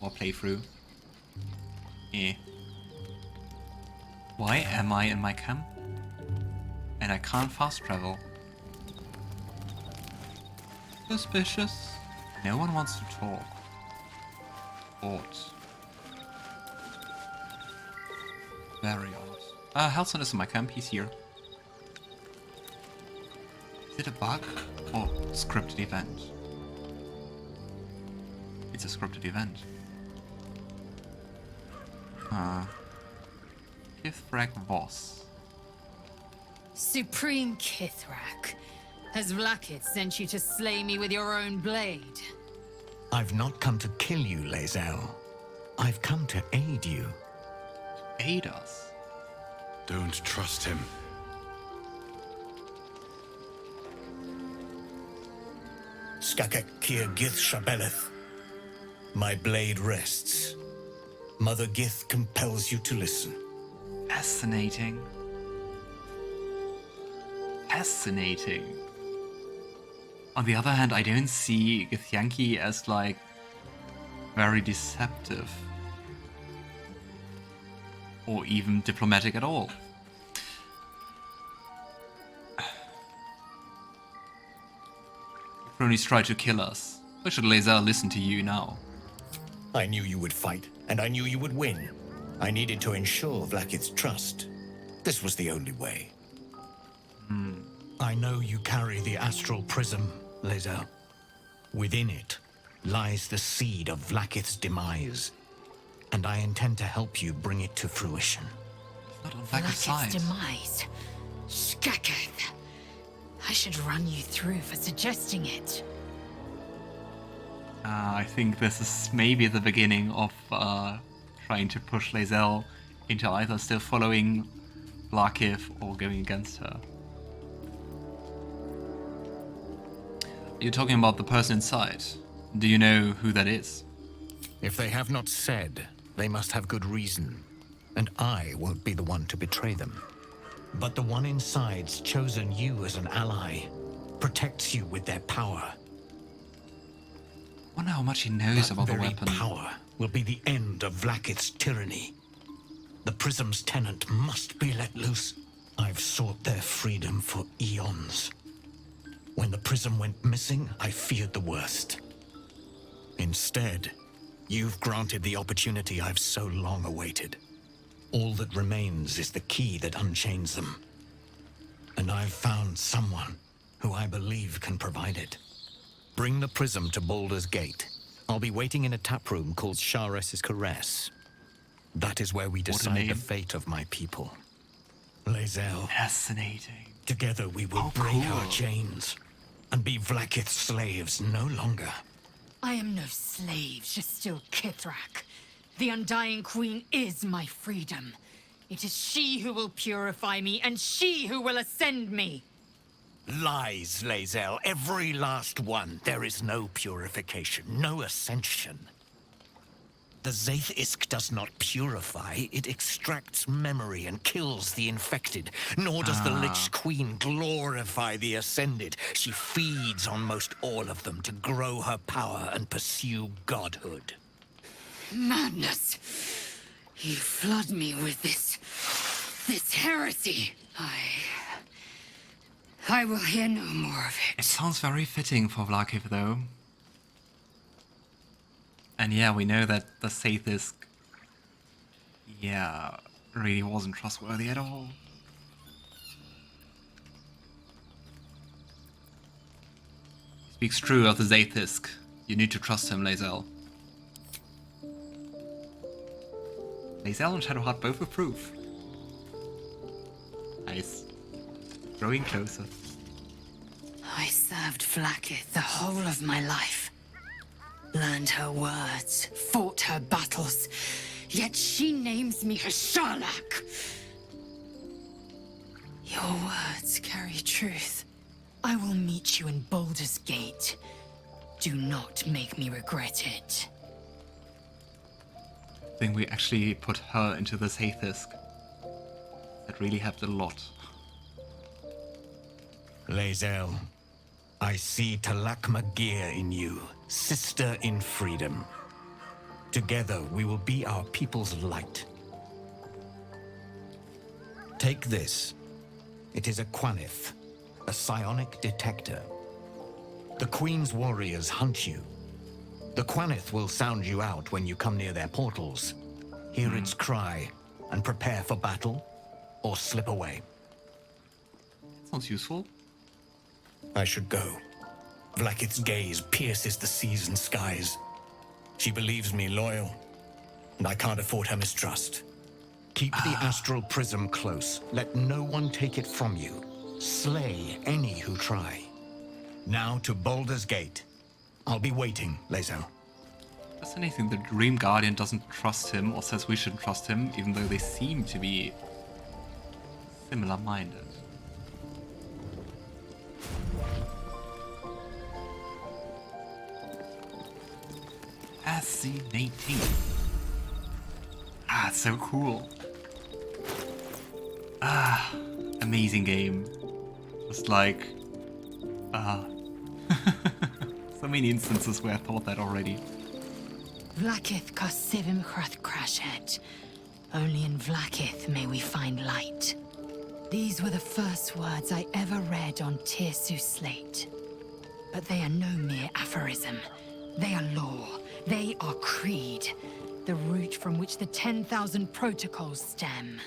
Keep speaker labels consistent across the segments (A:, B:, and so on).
A: more playthrough. Why am I in my camp? And I can't fast travel. Suspicious. No one wants to talk. Odd. Very odd. Halsin is in my camp, he's here. Is it a bug or scripted event? It's a scripted event. Kith'rak Voss.
B: Supreme Kith'rak, has Vlaakith sent you to slay me with your own blade?
C: I've not come to kill you, Lae'zel. I've come to aid you.
A: Aid us?
D: Don't trust him.
E: Skakek Kier Gith Shabeleth. My blade rests. Mother Gith compels you to listen.
A: Fascinating. Fascinating. On the other hand, I don't see Githyanki as, like, very deceptive. Or even diplomatic at all. Cronies try to kill us. Why should Lae'zel listen to you now?
E: I knew you would fight, and I knew you would win. I needed to ensure Vlaakith's trust. This was the only way.
C: I know you carry the astral prism, Lae'zel. Within it lies the seed of Vlaakith's demise, and I intend to help you bring it to fruition.
A: It's not on Vlaakith's side.
B: demise. Skaketh. I should run you through for suggesting it.
A: I think this is maybe the beginning of trying to push Lae'zel into either still following Vlaakith or going against her. You're talking about the person inside. Do you know who that is?
C: If they have not said, they must have good reason, and I won't be the one to betray them. But the one inside's chosen you as an ally, protects you with their power.
A: I wonder how much he knows about the
C: That very
A: weapon.
C: power will be the end of Vlaakith's tyranny. The prism's tenant must be let loose. I've sought their freedom for eons. When the prism went missing, I feared the worst. Instead, you've granted the opportunity I've so long awaited. All that remains is the key that unchains them. And I've found someone who I believe can provide it. Bring the prism to Baldur's Gate. I'll be waiting in a taproom called Shares's Caress. That is where we decide the
A: name.
C: fate of my people. Lae'zel,
A: Fascinating.
C: together we will
A: Oh,
C: break
A: cool.
C: our chains and be Vlaakith's slaves no longer.
B: I am no slave, just still Kith'rak. The Undying Queen is my freedom. It is she who will purify me, and she who will ascend me.
C: Lies, Lae'zel, every last one. There is no purification, no ascension. The Zaith-Isk does not purify, it extracts memory and kills the infected. Nor does the Lich Queen glorify the ascended. She feeds on most all of them to grow her power and pursue godhood.
B: Madness! You flood me with this heresy. I will hear no more of
A: It
B: it.
A: sounds very fitting for Vlaakith, though. And yeah, we know that the Zaith-Isk, really wasn't trustworthy at all. He speaks true of the Zaith-Isk. You need to trust him, Lae'zel. Lae'zel and Shadowheart both approve. Nice. Growing closer.
B: I served Vlaakith the whole of my life. Learned her words, fought her battles, yet she names me her Sharlach. Your words carry truth. I will meet you in Baldur's Gate. Do not make me regret it.
A: I think we actually put her into the Zaith-Isk. That really helped a lot.
C: Lae'zel, I see Talak Magir in you, sister in freedom. Together we will be our people's light. Take this. It is a Quanith, a psionic detector. The Queen's warriors hunt you. The Quanith will sound you out when you come near their portals. Hear its cry and prepare for battle, or slip away.
A: Sounds useful.
E: I should go. Vlaakith's gaze pierces the seas and skies. She believes me loyal, and I can't afford her mistrust.
C: Keep the astral prism close. Let no one take it from you. Slay any who try. Now to Baldur's Gate. I'll be waiting, Lae'zel.
A: Fascinating, the Dream Guardian doesn't trust him, or says we shouldn't trust him, even though they seem to be similar-minded. Fascinating. Ah, it's so cool. Ah, amazing game. Just like, so many instances where I thought that already.
B: Vlaakith Karsivim Hrath Crashhead. Only in Vlaakith may we find light. These were the first words I ever read on Tirsu's slate. But they are no mere aphorism. They are law. They are creed. The root from which the 10,000 protocols stem.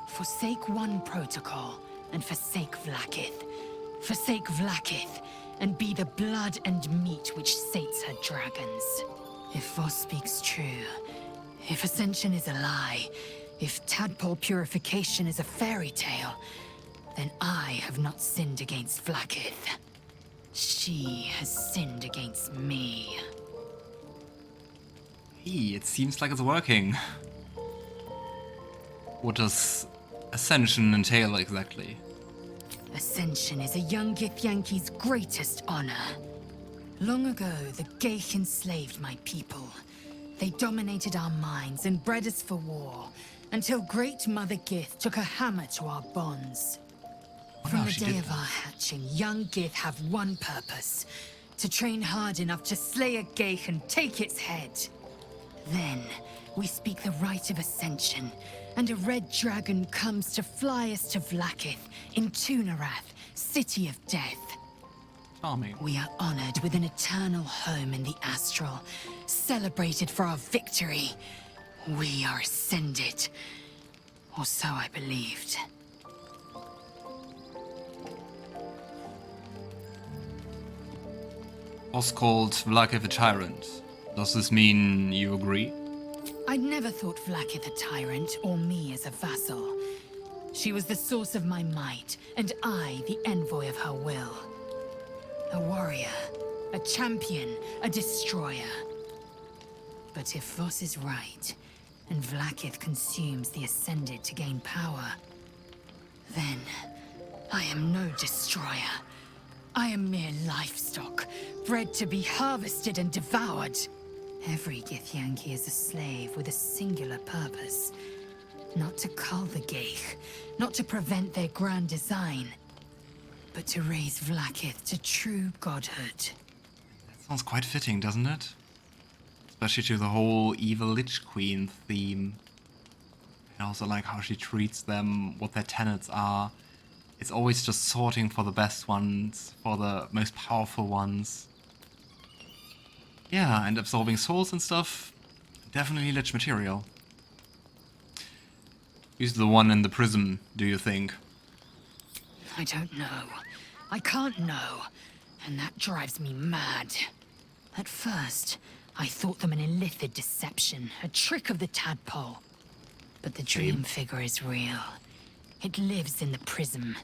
B: Forsake one protocol, and forsake Vlaakith. Forsake Vlaakith, and be the blood and meat which sates her dragons. If Voss speaks true, if Ascension is a lie, if tadpole purification is a fairy tale, then I have not sinned against Vlaakith. She has sinned against me.
A: Hey, it seems like it's working. What does Ascension entail exactly?
B: Ascension is a young Githyanki's greatest honor. Long ago, the Geich enslaved my people. They dominated our minds and bred us for war, until Great Mother Gith took a hammer to our bonds. From the day of our hatching, young Gith have one purpose: to train hard enough to slay a Geich and take its head. Then, we speak the rite of Ascension, and a red dragon comes to fly us to Vlaakith, in Tunarath, City of Death.
A: Charming.
B: We are honored with an eternal home in the Astral, celebrated for our victory. We are ascended. Or so I believed.
A: Was called Vlaakith a tyrant. Does this mean you agree?
B: I'd never thought Vlaakith a tyrant, or me as a vassal. She was the source of my might, and I the envoy of her will. A warrior, a champion, a destroyer. But if Voss is right, and Vlaakith consumes the Ascended to gain power, then I am no destroyer. I am mere livestock, bred to be harvested and devoured. Every Githyanki is a slave with a singular purpose. Not to cull the Geich, not to prevent their grand design, but to raise Vlaakith to true godhood.
A: That sounds quite fitting, doesn't it? Especially to the whole evil Lich Queen theme. And also like how she treats them, what their tenets are. It's always just sorting for the best ones, for the most powerful ones. Yeah, and absorbing souls and stuff. Definitely Lich material. Who's the one in the prism, do you think?
B: I don't know. I can't know. And that drives me mad. At first, I thought them an illithid deception, a trick of the tadpole. But the dream figure is real. It lives in the prism.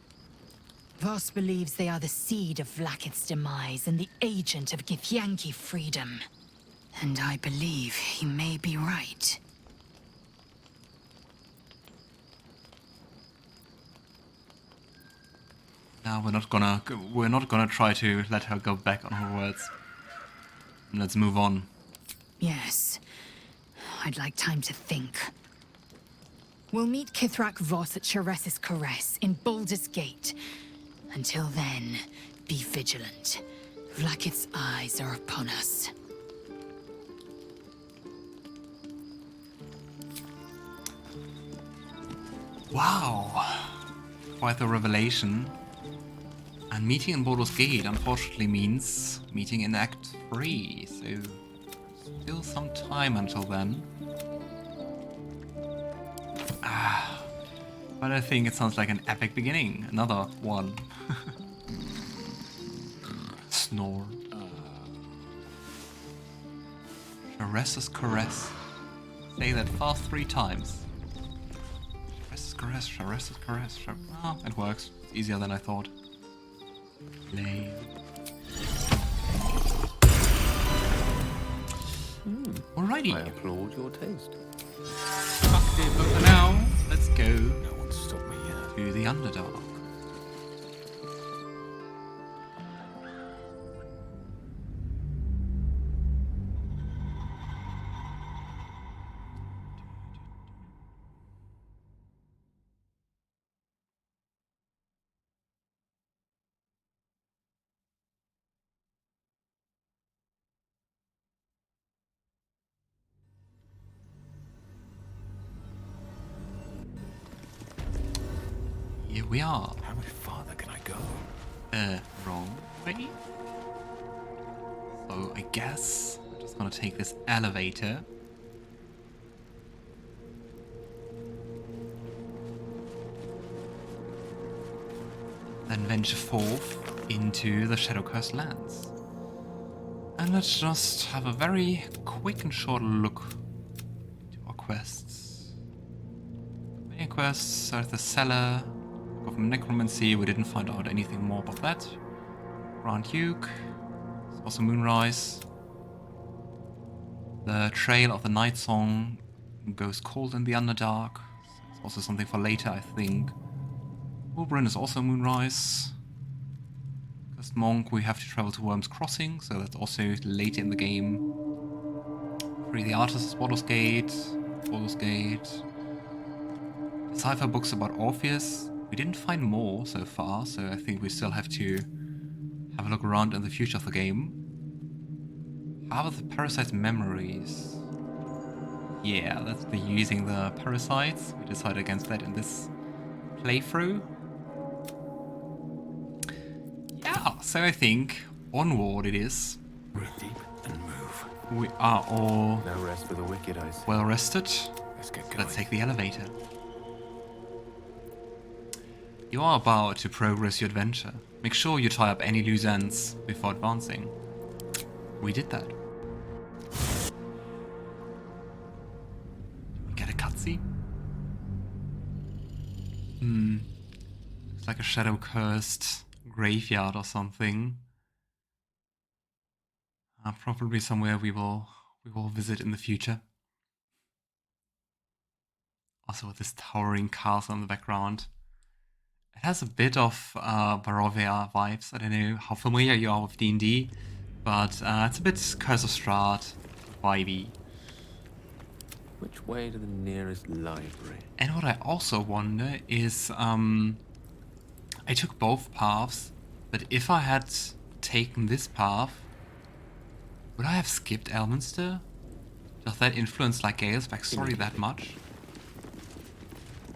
B: Voss believes they are the seed of Vlaakith's demise and the agent of Githyanki freedom. And I believe he may be right.
A: No, we're not gonna try to let her go back on her words. Let's move on.
B: Yes. I'd like time to think. We'll meet Kith'rak Voss at Sheres's Caress in Baldur's Gate. Until then, be vigilant. Vlaakith's eyes are upon us.
A: Wow! Quite the revelation. And meeting in Baldur's Gate unfortunately means meeting in Act 3, so still some time until then. But I think it sounds like an epic beginning. Another one. Snore. Sharesa's caress. Say that fast 3 times. Sharesa's caress, Sharesa's caress. Ah, it works. It's easier than I thought. Play. Alrighty.
F: I applaud your taste.
A: Okay, but for now, let's go
F: No one stop me yet.
A: to the Underdark. Here we are.
F: How much farther can I go?
A: Wrong way. So I guess I'm just gonna take this elevator. Then venture forth into the Shadowcursed Lands. And let's just have a very quick and short look to our quests. Main quests are the Cellar of Necromancy. We didn't find out anything more about that. Grand Duke. There's also Moonrise. The Trail of the Night Song goes cold in the Underdark. It's also something for later, I think. Wilbryn is also Moonrise. Cursed Monk, we have to travel to Worm's Crossing, so that's also later in the game. Free the Artist is Baldur's Gate. Baldur's Gate. Decipher books about Orpheus. We didn't find more so far, so I think we still have to have a look around in the future of the game. How are the Parasite's memories? Yeah, let's be using the Parasites. We decided against that in this playthrough. Yeah, so I think onward it is.
F: Breathe deep and move.
A: We are all
F: No rest for the wicked, I see.
A: well rested.
F: Let's get going.
A: Let's take the elevator. You are about to progress your adventure. Make sure you tie up any loose ends before advancing. We did that. We get a cutscene? Looks like a shadow-cursed graveyard or something. Probably somewhere we will visit in the future. Also with this towering castle in the background. It has a bit of Barovia vibes. I don't know how familiar you are with D&D, but it's a bit Curse of Strahd vibey.
F: Which way to the nearest library?
A: And what I also wonder is, I took both paths, but if I had taken this path, would I have skipped Elminster? Does that influence like Gale's backstory that much?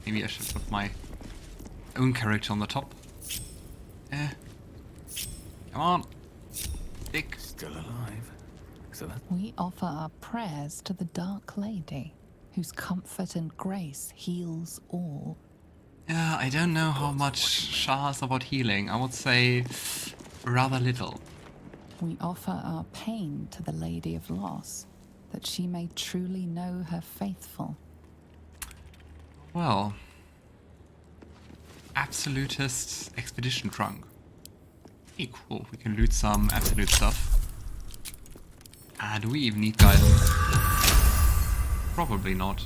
A: Maybe I should put my own character on the top. Come on. Dick.
F: Still alive. Excellent.
G: We offer our prayers to the Dark Lady, whose comfort and grace heals all.
A: Yeah, I don't know how much Shah is about healing. I would say rather little.
G: We offer our pain to the Lady of Loss, that she may truly know her faithful.
A: Well, Absolutist Expedition Trunk. Hey, cool. We can loot some absolute stuff. Do we even need guidance? Probably not.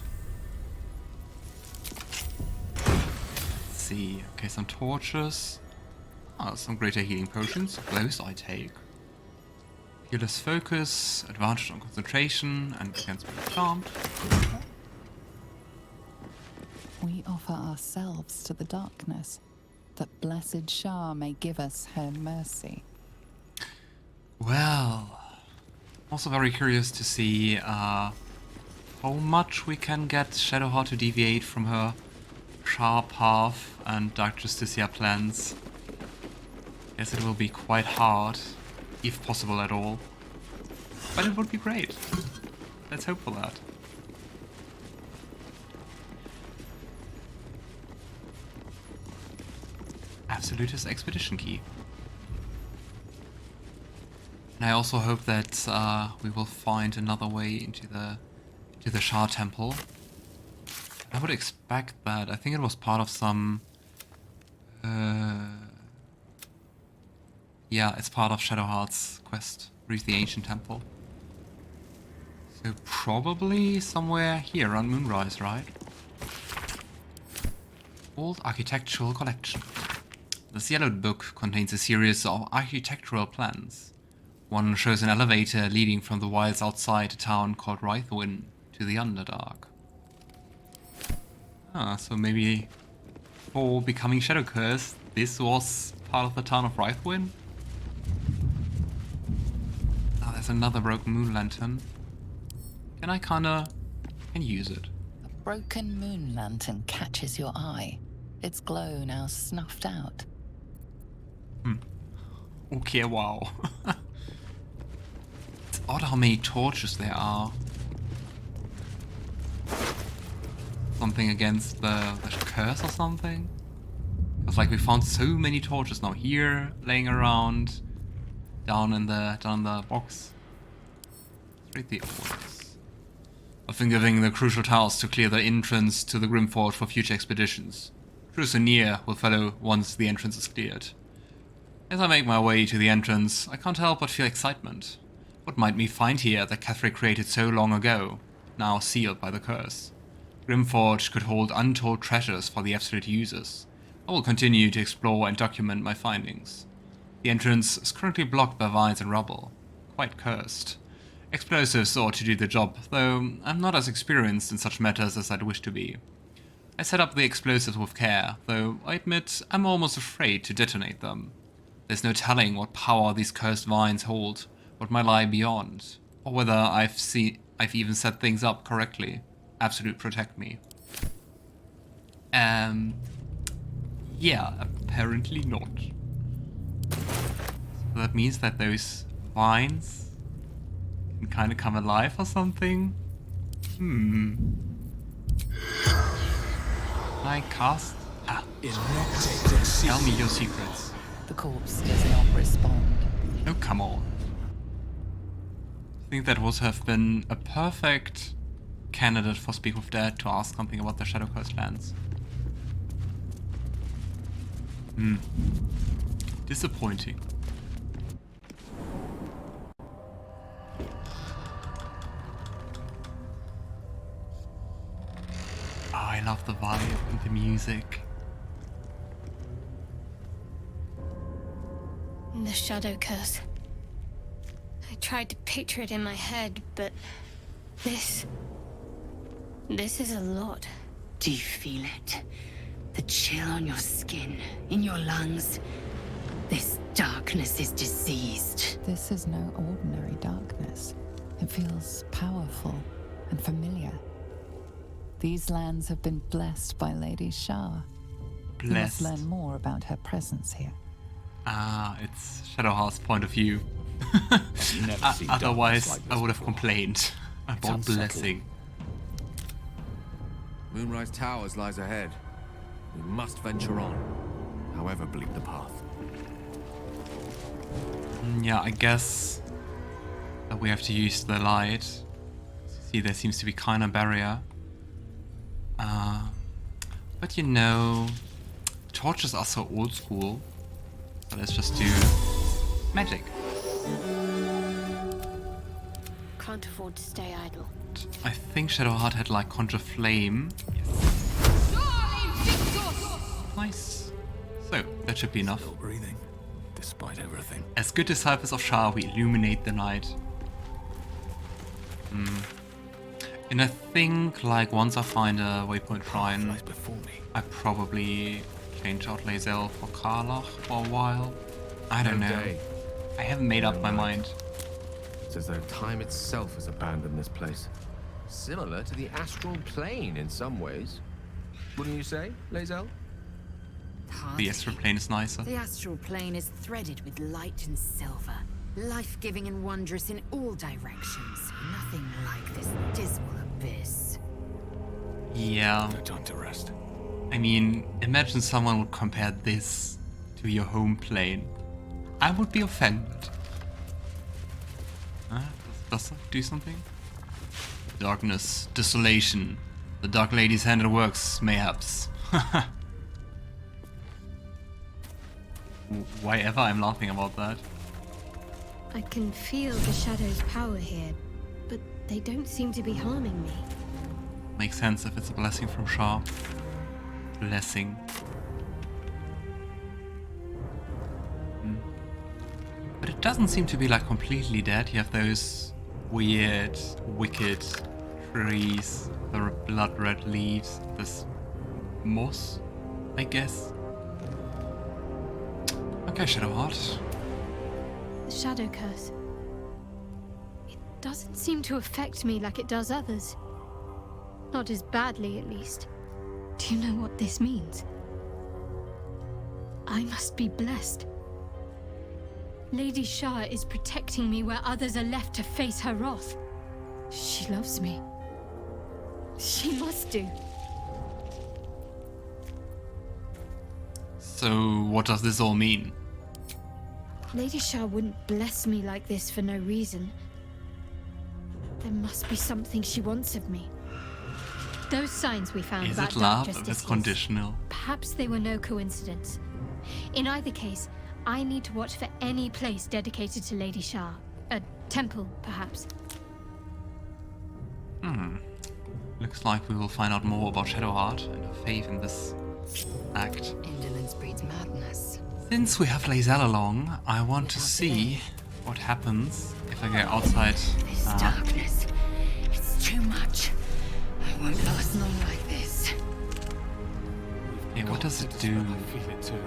A: Let's see. Okay, some torches. Some greater healing potions. Those I take. Fearless focus, advantage on concentration, and against being charmed.
G: We offer ourselves to the darkness, that blessed Shah may give us her mercy.
A: Well, also very curious to see how much we can get Shadowheart to deviate from her Shar Path and Dark Justicia plans. Guess it will be quite hard, if possible at all. But it would be great. Let's hope for that. Absolutist Expedition Key. And I also hope that we will find another way into the Shar Temple. I would expect that. I think it was part of some... yeah, it's part of Shadowheart's quest. Reach the Ancient Temple. So probably somewhere here around Moonrise, right? Old Architectural Collection. This yellowed book contains a series of architectural plans. One shows an elevator leading from the wilds outside a town called Rythwin to the Underdark. Ah, so maybe for becoming Shadowcursed, this was part of the town of Rythwin? Ah, there's another broken moon lantern. Can I can use it?
G: A broken moon lantern catches your eye. Its glow now snuffed out.
A: Okay, wow. It's odd how many torches there are. Something against the curse or something? Because like we found so many torches now here, laying around, down in the box. Let's read the orders. I've been giving the crucial task to clear the entrance to the Grimforge for future expeditions. Drusonier will follow once the entrance is cleared. As I make my way to the entrance, I can't help but feel excitement. What might we find here that Kith'rak created so long ago, now sealed by the curse? Grimforge could hold untold treasures for the absolute users. I will continue to explore and document my findings. The entrance is currently blocked by vines and rubble. Quite cursed. Explosives ought to do the job, though I'm not as experienced in such matters as I'd wish to be. I set up the explosives with care, though I admit I'm almost afraid to detonate them. There's no telling what power these cursed vines hold, what might lie beyond, or whether I've even set things up correctly. Absolute protect me. Yeah, apparently not. So that means that those vines can kind of come alive or something? Can I cast? Tell me your secrets.
G: The corpse does not respond.
A: Oh, come on. I think that would have been a perfect candidate for Speak with Dead to ask something about the Shadowcursed Lands. Disappointing. Oh, I love the vibe and the music.
H: The Shadowcurse. I tried to picture it in my head, but this is a lot.
B: Do you feel it? The chill on your skin, in your lungs. This darkness is diseased.
G: This is no ordinary darkness. It feels powerful and familiar. These lands have been blessed by Lady Shar. You must
A: Blessed.
G: learn more about her presence here.
A: Ah, it's Shadowheart's point of view.
E: Never seen
A: Otherwise,
E: darkness like
A: I
E: this
A: would have
E: before.
A: complained about
E: unsettling.
A: blessing.
F: Moonrise Towers lies ahead. We must venture on, however bleak the path.
A: Yeah, I guess that we have to use the light. See, there seems to be kind of barrier. But you know, torches are so old school. So let's just do magic.
H: Can't afford to stay idle.
A: I think Shadowheart had like Conjure Flame. Nice. So, that should be enough.
E: Still breathing, despite everything.
A: As good disciples of Shar, we illuminate the night. And I think, like, once I find a waypoint shrine,
E: Lies before me.
A: I probably change out Lae'zel for Karlach for a while. I don't know.
F: Day.
A: I haven't made up my mind.
F: It's as though time itself has abandoned this place. Similar to the astral plane in some ways. wouldn't you say, Lae'zel?
A: The astral plane is nicer.
B: The astral plane is threaded with light and silver, life-giving and wondrous in all directions. Nothing like this dismal abyss.
A: Yeah.
C: No time to rest.
A: I mean, imagine someone would compare this to your home plane. I would be offended. Does that do something? Darkness, desolation. The Dark Lady's hand at works, mayhaps. Why ever I'm laughing about that?
H: I can feel the shadow's power here, but they don't seem to be harming me.
A: Makes sense if it's a blessing from Shah. Blessing. But it doesn't seem to be like completely dead. You have those weird, wicked trees, the blood red leaves, this moss, I guess. Okay, Shadowheart.
H: The Shadowcurse. It doesn't seem to affect me like it does others. Not as badly, at least. Do you know what this means? I must be blessed. Lady Shah is protecting me where others are left to face her wrath. She loves me. She must do.
A: So, what does this all mean?
H: Lady Shah wouldn't bless me like this for no reason. There must be something she wants of me. Those signs we found
A: Is
H: about
A: it
H: dark
A: love
H: justice
A: if it's
H: is-
A: conditional?
H: Perhaps they were no coincidence. In either case, I need to watch for any place dedicated to Lady Shah. A temple, perhaps.
A: Looks like we will find out more about Shadowheart and her faith in this act.
B: Indolence breeds madness.
A: Since we have Lae'zel along, I want to see what happens if I go outside.
B: This darkness, it's too much. I won't last long like this.
A: Okay, what does it do?
C: I feel it too.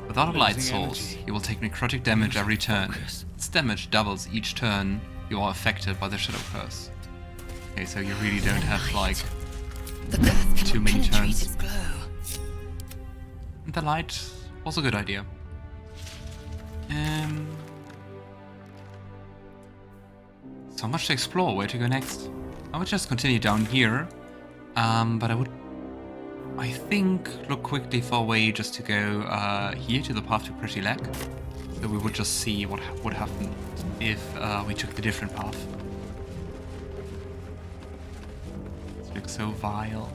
A: Without a light
C: Losing
A: source,
C: energy.
A: you will take necrotic damage every turn.
C: Focus.
A: Its damage doubles each turn you are affected by the Shadowcurse. Okay, so you really don't have like
B: The curse cannot
A: too many
B: penetrate
A: turns.
B: its glow.
A: The light was a good idea. So much to explore. Where to go next? I would just continue down here, but I think, look quickly for a way just to go here to the path to Pretty Lake. So we would just see what would happen if we took the different path. This looks so vile.